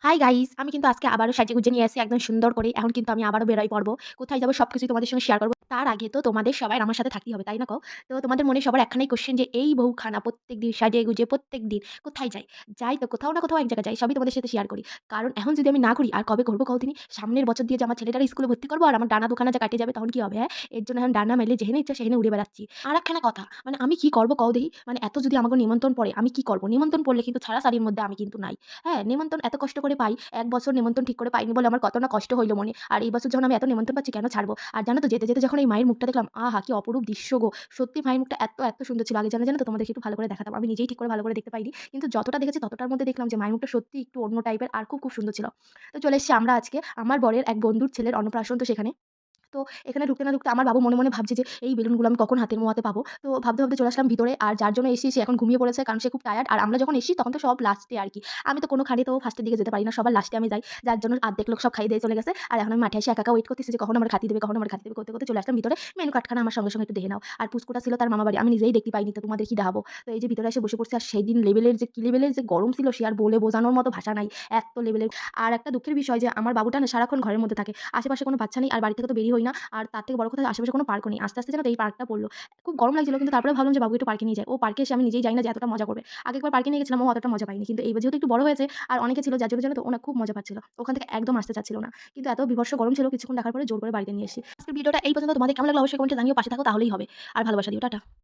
Hi guys! আমি কিন্তু আজকে আবারও সাজেগুজে নিয়ে আসছি একদম সুন্দর করে। এখন কিন্তু আমি আবারও বেরোয় পড়বো। কোথায় যাবো সবকিছুই তোমাদের সঙ্গে শেয়ার করব। তার আগে তো তোমাদের সবার আমার সাথে থাকতেই হবে, তাই না কও? তো তোমাদের মনে সবার একখানাই কোয়েশ্চেন যে এই বউখানা প্রত্যেকদিন সাজেগুজে প্রত্যেকদিন কোথায় যায়? যাই তো কোথাও না কোথাও এক জায়গায় যাই। সবই তোমাদের সাথে শেয়ার করি। কারণ এখন যদি আমি না করি আর কবে করব কও দিনি? সামনের বছর দিয়ে যে আমার ছেলেটারে স্কুলে ভর্তি করব আর আমার ডানা দুখানা যে কাইটে যাবে তখন কি হবে, হ্যাঁ? এর জন্য এখন ডানা মেলে যেহেনে ইচ্ছা সেহেনে উড়ে বেড়াচ্ছি। আর একখানা কথা, মানে আমি কি করব কও দেহি? মানে এত যদি আমাকে নিমন্ত্রণ পড়ে আমি কি করব? নিমন্ত্রণ পড়লে কিন্তু ছাড়াছাড়ির মধ্যে আমি কিন্তু নাই। হ্যাঁ, নিমন্ত্রণ এত কষ্ট করে পাই। ১ বছর নিমন্ত্রণ ঠিক করে পাইনি বলে আমার কত না কষ্ট হইল মনে। আর এই বছর যখন আমি এত নিমন্ত্রণ পাচ্ছি কেন ছাড়বো? আর জানো তো যেতে, যেতে যখন এই মায়ের মুখটা দেখলাম, আহা! কি অপরূপ দৃশ্য গো! সত্যি মায়ের মুখটা এত সুন্দর ছিল। আগে জানো তো তোমাদেরকে একটু ভালো করে দেখাতাম। আমি নিজেই ঠিক করে ভালো করে দেখতে পাইনি। কিন্তু যতটা দেখেছি ততটার মধ্যে দেখলাম যে মায়ের মুখটা সত্যিই একটু অন্য টাইপের আর খুব সুন্দর ছিল। তো চলে এসেছি আমরা আজকে আমার বরের এক বন্ধুর ছেলের অন্নপ্রাশন তো সেখানে। তো এখানে ঢুকতে না ঢুকতে আমার বাবু মনে ভাবছে যে এই বেলুনগুলো আমি কখন হাতের মোয়াতে পাবো। তো ভাবতে চলে আসলাম ভিতরে। আর যার জন্য এসেছি সে এখন ঘুমিয়ে পড়েছে কারণ সে খুব টায়ার্ড। আর আমরা যখন এসেছি তখন তো সব লাস্টে আরকি। আমি তো কোনো খানেতেও ফার্স্টের দিকে যেতে পারি না। সবার লাস্টে আমি যাই। যার জন্য অর্ধেক লোক সব খাইয়ে দিয়ে চলে গেছে। আর এখন আমি মাঠে এসে একা ওয়েট করতেছি যে কখন আমার খাতি দিবে, কখন আমার খাতি দিবে করতে চলে আসলাম ভিতরে। মেনু কার্ডখানা আমার সঙ্গে একটু দেখে নাও। আর পুচকুটা ছিল তার মামাবাড়ি। আমি নিজেই দেখতে পাইনি তো তোমাদের কি দেখাবো। তো এই যে ভিতরে এসে বসে পড়ছি আর সেইদিন লেভেলের যে কি লেভেলের যে গরম ছিল সে আর বলে বোঝানোর মতো ভাষা নাই। এত লেভেলের। আর একটা দুঃখের বিষয় যে আমার বাবুটা না সারাক্ষণ ঘরের মধ্যে থাকে। আশেপাশে কোনো বাচ্চা নেই আর বাড়ি থেকে তো বেরই হই না। আর তার থেকে বড় কথা আশেপাশে কোনো পার্কও নেই। আস্তে জানো তো এই পার্কটা পড়ল। খুব গরম লাগছিল কিন্তু তারপরে ভাবলাম যে বাবুকে একটু পার্কে নিয়ে যাই। ও পার্কে এসে আমি নিজেই জানি না যে এতটা মজা করবে। আগেরবার পার্কে নিয়ে গেছিলাম ও অতটা মজা পায়নি। কিন্তু এইবার যেহেতু একটু বড় হয়েছে আর অনেকে ছিল যার জন্য জানো তো ও না খুব মজা পাচ্ছিল। ওখান থেকে একদম আসতে চাচ্ছিল না। কিন্তু এত বীভৎস গরম ছিল কিছুক্ষণ দেখার পরে জোর করে বাড়িতে নিয়ে এসেছি। আজকের ভিডিওটা এই পর্যন্ত তোমাদের কেমন লাগলো অবশ্যই কমেন্টে জানিও। পাশে থাকো তাহলেই হবে। আর ভালোবাসা দিও। টাটা।